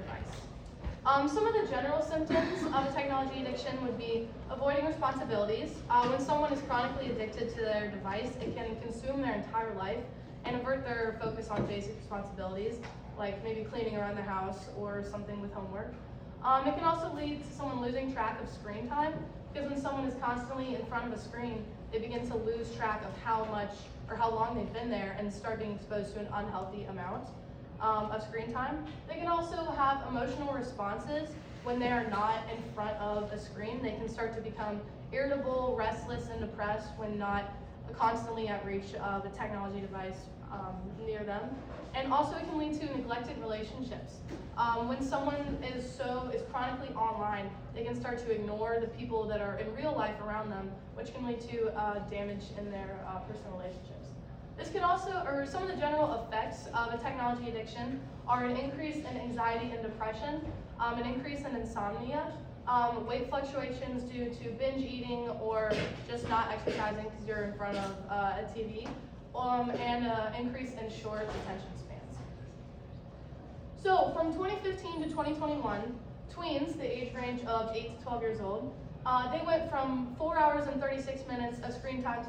device. Some of the general symptoms of a technology addiction would be avoiding responsibilities. When someone is chronically addicted to their device, it can consume their entire life and avert their focus on basic responsibilities, like maybe cleaning around the house or something with homework. It can also lead to someone losing track of screen time, because when someone is constantly in front of a screen, they begin to lose track of how much or how long they've been there and start being exposed to an unhealthy amount of screen time. They can also have emotional responses when they are not in front of a screen. They can start to become irritable, restless, and depressed when not constantly at reach of a technology device near them. And also it can lead to neglected relationships. When someone is chronically online, they can start to ignore the people that are in real life around them, which can lead to damage in their personal relationships. This can also, or some of the general effects of a technology addiction are an increase in anxiety and depression, an increase in insomnia, weight fluctuations due to binge eating or just not exercising because you're in front of a TV, and an increase in short attention spans. So from 2015 to 2021, tweens, the age range of 8 to 12 years old, they went from 4 hours and 36 minutes of screen time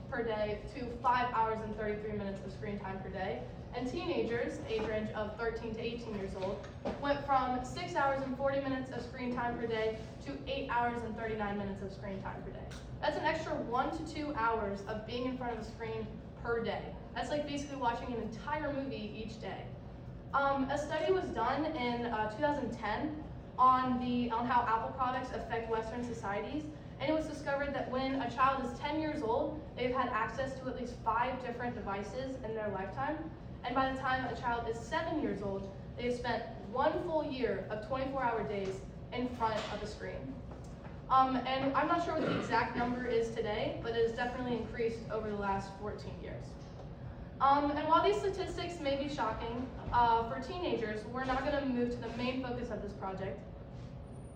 per day to 5 hours and 33 minutes of screen time per day. And teenagers, age range of 13 to 18 years old, went from 6 hours and 40 minutes of screen time per day to 8 hours and 39 minutes of screen time per day. That's an extra 1 to 2 hours of being in front of a screen per day. That's like basically watching an entire movie each day. A study was done in 2010 on how Apple products affect Western societies, and it was discovered that when a child is 10 years old, they've had access to at least 5 different devices in their lifetime, and by the time a child is 7 years old, they've spent 1 full year of 24-hour days in front of a screen. And I'm not sure what the exact number is today, but it has definitely increased over the last 14 years. And while these statistics may be shocking, for teenagers, we're now going to move to the main focus of this project,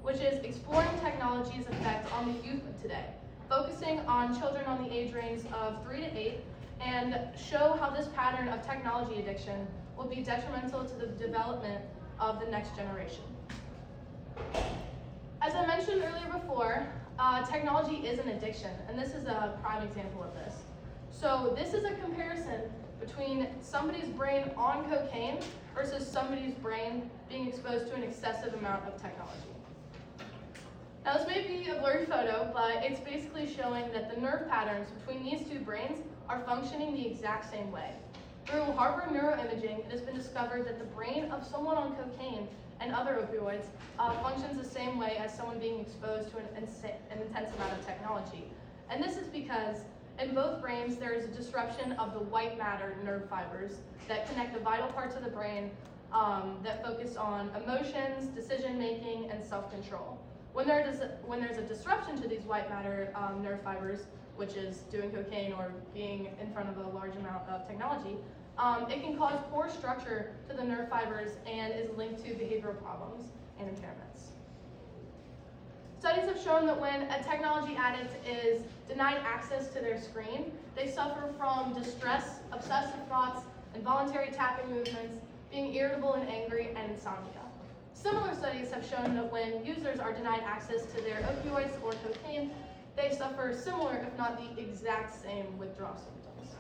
which is exploring technology's effect on the youth of today, focusing on children on the age range of 3 to 8, and show how this pattern of technology addiction will be detrimental to the development of the next generation. As I mentioned earlier before, technology is an addiction, and this is a prime example of this. So this is a comparison between somebody's brain on cocaine versus somebody's brain being exposed to an excessive amount of technology. Now this may be a blurry photo, but it's basically showing that the nerve patterns between these two brains are functioning the exact same way. Through Harvard neuroimaging, it has been discovered that the brain of someone on cocaine and other opioids functions the same way as someone being exposed to an intense amount of technology. And this is because in both brains, there is a disruption of the white matter nerve fibers that connect the vital parts of the brain that focus on emotions, decision-making, and self-control. When there's a disruption to these white matter nerve fibers, which is doing cocaine or being in front of a large amount of technology, it can cause poor structure to the nerve fibers and is linked to behavioral problems and impairments. Studies have shown that when a technology addict is denied access to their screen, they suffer from distress, obsessive thoughts, involuntary tapping movements, being irritable and angry, and insomnia. Similar studies have shown that when users are denied access to their opioids or cocaine, they suffer similar, if not the exact same, withdrawal symptoms.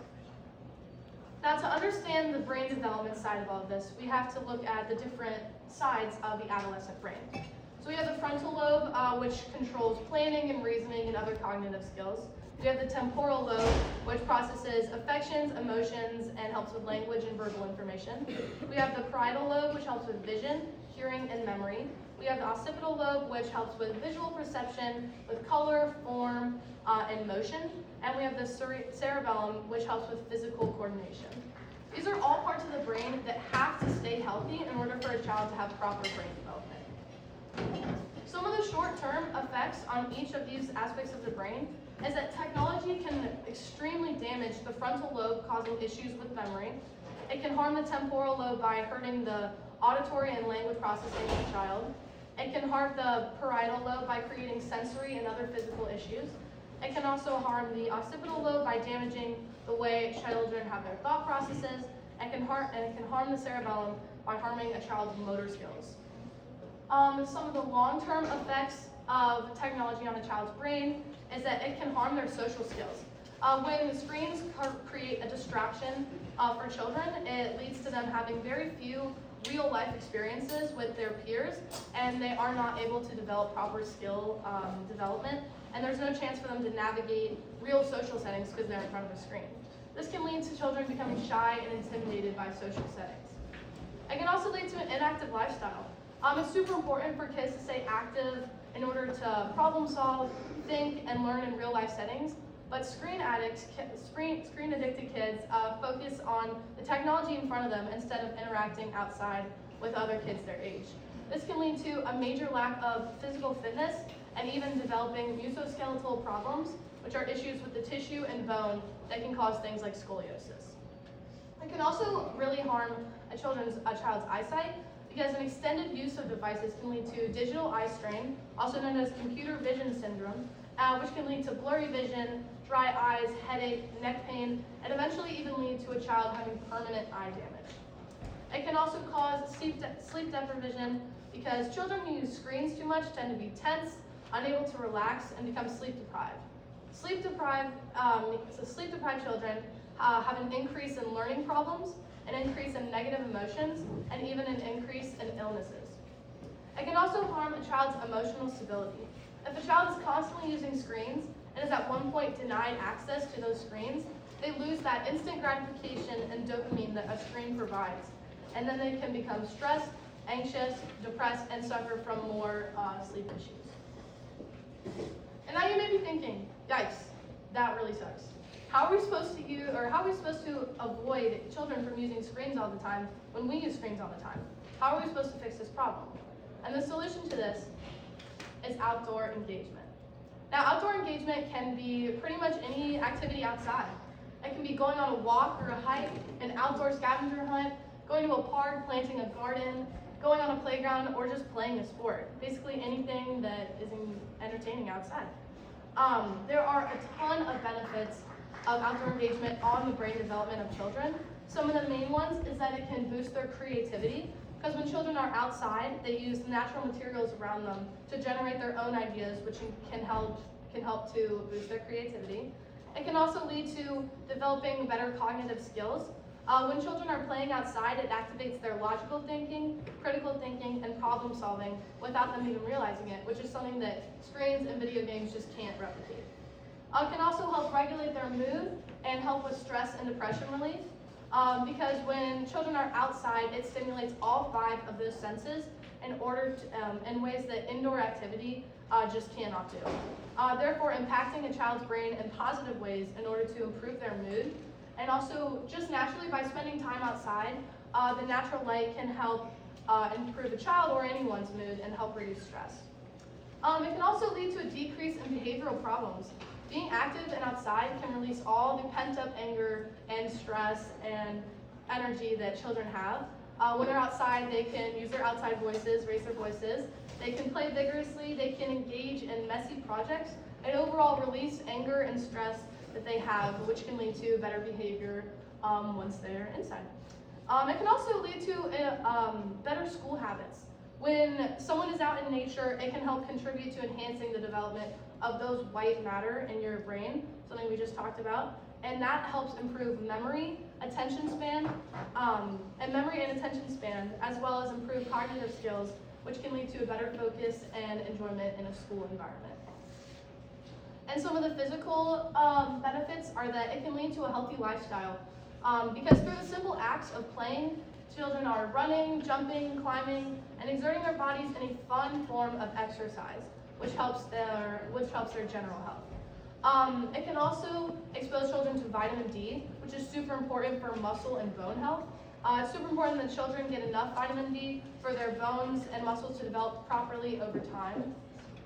Now, to understand the brain development side of all of this, we have to look at the different sides of the adolescent brain. So we have the frontal lobe, which controls planning and reasoning and other cognitive skills. We have the temporal lobe, which processes affections, emotions, and helps with language and verbal information. We have the parietal lobe, which helps with vision, hearing, and memory. We have the occipital lobe, which helps with visual perception, with color, form, and motion. And we have the cerebellum, which helps with physical coordination. These are all parts of the brain that have to stay healthy in order for a child to have proper brain development. Some of the short-term effects on each of these aspects of the brain is that technology can extremely damage the frontal lobe, causing issues with memory. It can harm the temporal lobe by hurting the auditory and language processing of the child. It can harm the parietal lobe by creating sensory and other physical issues. It can also harm the occipital lobe by damaging the way children have their thought processes, and it can harm the cerebellum by harming a child's motor skills. Some of the long-term effects of technology on a child's brain is that it can harm their social skills. When screens create a distraction for children, it leads to them having very few real-life experiences with their peers, and they are not able to develop proper skill development, and there's no chance for them to navigate real social settings because they're in front of a screen. This can lead to children becoming shy and intimidated by social settings. It can also lead to an inactive lifestyle. It's super important for kids to stay active in order to problem solve, think, and learn in real life settings. But screen addicted kids focus on the technology in front of them instead of interacting outside with other kids their age. This can lead to a major lack of physical fitness and even developing musculoskeletal problems, which are issues with the tissue and bone that can cause things like scoliosis. It can also really harm a child's eyesight because an extended use of devices can lead to digital eye strain, also known as computer vision syndrome, which can lead to blurry vision, dry eyes, headache, neck pain, and eventually even lead to a child having permanent eye damage. It can also cause sleep deprivation because children who use screens too much tend to be tense, unable to relax, and become sleep deprived. Sleep deprived children have an increase in learning problems, an increase in negative emotions, and even an increase in illnesses. It can also harm a child's emotional stability. If a child is constantly using screens and is at one point denied access to those screens, they lose that instant gratification and dopamine that a screen provides. And then they can become stressed, anxious, depressed, and suffer from more sleep issues. And now you may be thinking, yikes, that really sucks. How are we supposed to avoid children from using screens all the time when we use screens all the time? How are we supposed to fix this problem? And the solution to this is outdoor engagement. Now, outdoor engagement can be pretty much any activity outside. It can be going on a walk or a hike, an outdoor scavenger hunt, going to a park, planting a garden, going on a playground, or just playing a sport. Basically anything that is entertaining outside. There are a ton of benefits of outdoor engagement on the brain development of children. Some of the main ones is that it can boost their creativity, because when children are outside, they use the natural materials around them to generate their own ideas, which can help to boost their creativity. It can also lead to developing better cognitive skills. When children are playing outside, it activates their logical thinking, critical thinking, and problem solving without them even realizing it, which is something that screens and video games just can't replicate. It can also help regulate their mood and help with stress and depression relief. Because when children are outside, it stimulates all 5 of those senses in ways that indoor activity just cannot do. Therefore, impacting a child's brain in positive ways in order to improve their mood. And also, just naturally, by spending time outside, the natural light can help improve a child or anyone's mood and help reduce stress. It can also lead to a decrease in behavioral problems. Being active and outside can release all the pent-up anger and stress and energy that children have. When they're outside, they can use their outside voices, raise their voices. They can play vigorously, they can engage in messy projects, and overall release anger and stress that they have, which can lead to better behavior once they're inside. It can also lead to better school habits. When someone is out in nature, it can help contribute to enhancing the development of those white matter in your brain, something we just talked about, and that helps improve memory, attention span, as well as improve cognitive skills, which can lead to a better focus and enjoyment in a school environment. And some of the physical benefits are that it can lead to a healthy lifestyle, because through the simple acts of playing, children are running, jumping, climbing, and exerting their bodies in a fun form of exercise, which helps their general health. It can also expose children to vitamin D, which is super important for muscle and bone health. It's super important that children get enough vitamin D for their bones and muscles to develop properly over time.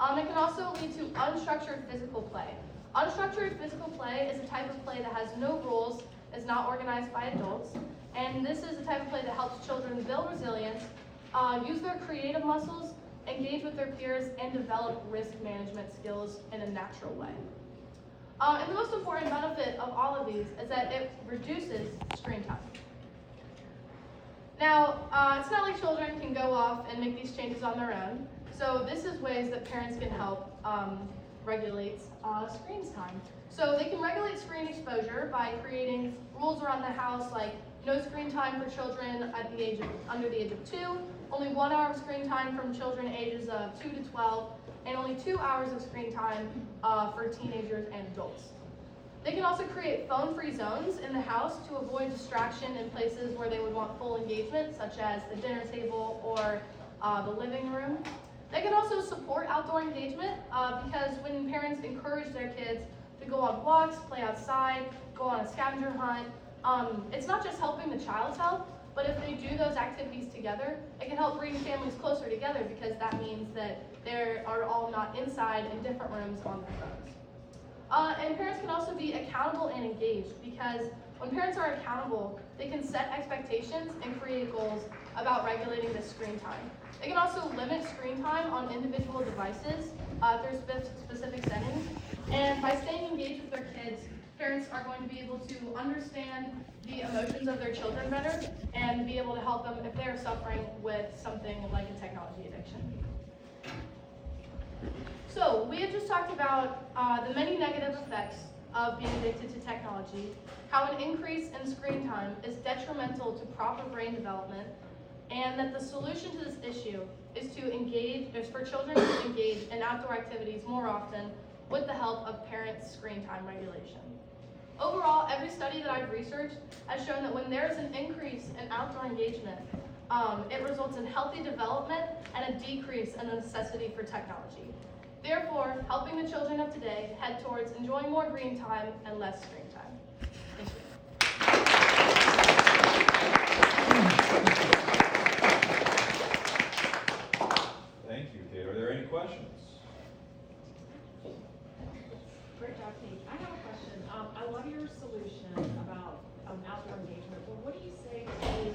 It can also lead to unstructured physical play. Unstructured physical play is a type of play that has no rules, is not organized by adults, and this is a type of play that helps children build resilience, use their creative muscles, engage with their peers, and develop risk management skills in a natural way. And the most important benefit of all of these is that it reduces screen time. Now, it's not like children can go off and make these changes on their own. So this is ways that parents can help regulate screen time. So they can regulate screen exposure by creating rules around the house like no screen time for children at the age of, under the age of 2, only 1 hour of screen time from children ages of 2 to 12, and only 2 hours of screen time for teenagers and adults. They can also create phone-free zones in the house to avoid distraction in places where they would want full engagement, such as the dinner table or the living room. They can also support outdoor engagement because when parents encourage their kids to go on walks, play outside, go on a scavenger hunt, it's not just helping the child's health, but if they do those activities together, it can help bring families closer together because that means that they are all not inside in different rooms on their phones. And parents can also be accountable and engaged because when parents are accountable, they can set expectations and create goals about regulating the screen time. They can also limit screen time on individual devices through specific settings. And by staying engaged with their kids, parents are going to be able to understand the emotions of their children better and be able to help them if they're suffering with something like a technology addiction. So we had just talked about the many negative effects of being addicted to technology, how an increase in screen time is detrimental to proper brain development, and that the solution to this issue is for children to engage in outdoor activities more often with the help of parents' screen time regulation. Overall, every study that I've researched has shown that when there is an increase in outdoor engagement, it results in healthy development and a decrease in the necessity for technology. Therefore, helping the children of today head towards enjoying more green time and less screen time. Thank you. Thank you, Kate. Are there any questions? Great job, Kate. I have a question. I love your solution about outdoor engagement, but what do you say to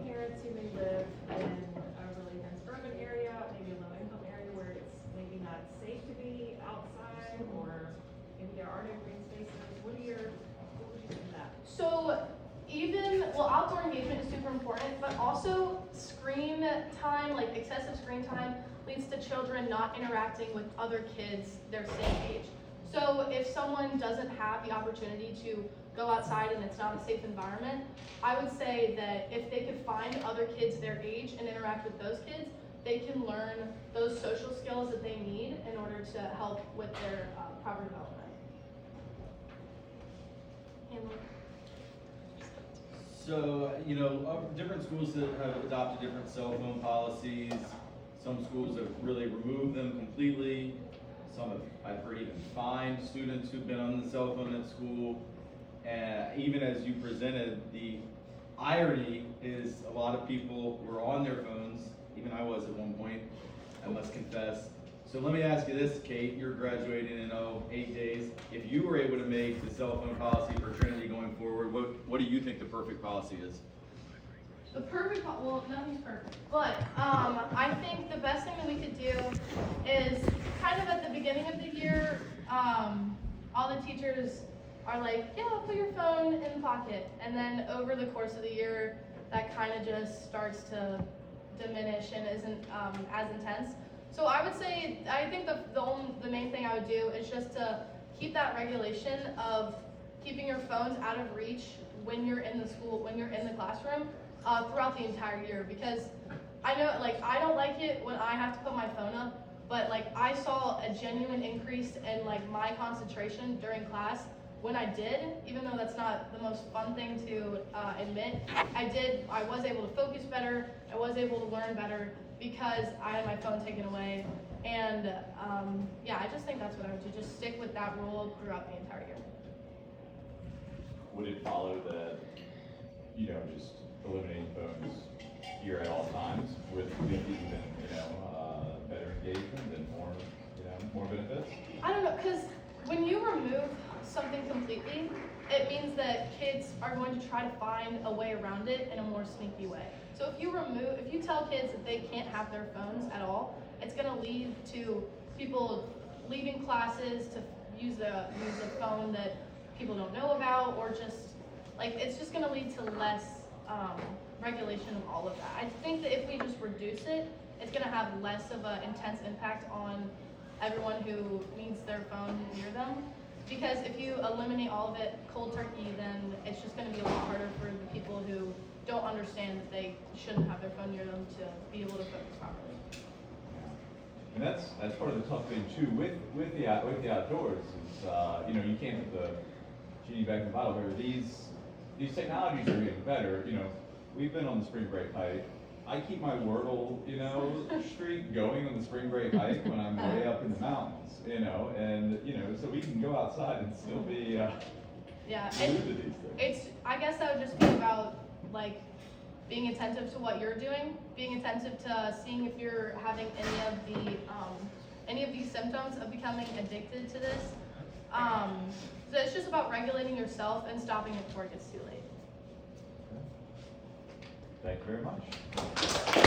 parents who may live in a really dense urban area, maybe a low-income area where it's maybe not safe to be outside, or maybe there are no green spaces? What would you say to that? So outdoor engagement is super important, but also screen time, like excessive screen time, leads to children not interacting with other kids their same age. So if someone doesn't have the opportunity to go outside and it's not a safe environment, I would say that if they could find other kids their age and interact with those kids, they can learn those social skills that they need in order to help with their proper development. So, different schools that have adopted different cell phone policies. Some schools have really removed them completely. Some have, I've heard, even fined students who've been on the cell phone at school. Even as you presented, the irony is a lot of people were on their phones, even I was at one point, I must confess. So let me ask you this, Kate, you're graduating in 8 days. If you were able to make the cell phone policy for Trinity going forward, what do you think the perfect policy is? The perfect, well, nothing's perfect, but I think the best thing that we could do is kind of at the beginning of the year, all the teachers are like, yeah, put your phone in the pocket. And then over the course of the year, that kind of just starts to diminish and isn't as intense. So I would say, I think the main thing I would do is just to keep that regulation of keeping your phones out of reach when you're in the school, when you're in the classroom, throughout the entire year. Because I know, I don't like it when I have to put my phone up, but I saw a genuine increase in my concentration during class when I did, even though that's not the most fun thing to admit. I was able to focus better, I was able to learn better because I had my phone taken away. And I just think that's what I would do, just stick with that rule throughout the entire year. Would it follow that, just eliminating phones here at all times with even, better engagement and more benefits? I don't know, because when you remove something completely, it means that kids are going to try to find a way around it in a more sneaky way. So if you tell kids that they can't have their phones at all, it's going to lead to people leaving classes to use a phone that people don't know about, or just it's just going to lead to less regulation of all of that. I think that if we just reduce it, it's gonna have less of an intense impact on everyone who needs their phone near them. Because if you eliminate all of it cold turkey, then it's just gonna be a lot harder for the people who don't understand that they shouldn't have their phone near them to be able to focus properly. And that's part of the tough thing too with the outdoors is you know, you can't put the genie back in the bottle. Where these technologies are getting better. You know, we've been on the spring break hike. I keep my Wordle, you know, streak going on the spring break hike when I'm way up in the mountains. You know, and you know, so we can go outside and still be Yeah, glued to these things. it's, I guess that would just be about, like, being attentive to what you're doing, being attentive to seeing if you're having any of these symptoms of becoming addicted to this. So it's just about regulating yourself and stopping it before it gets too late. Thank you very much.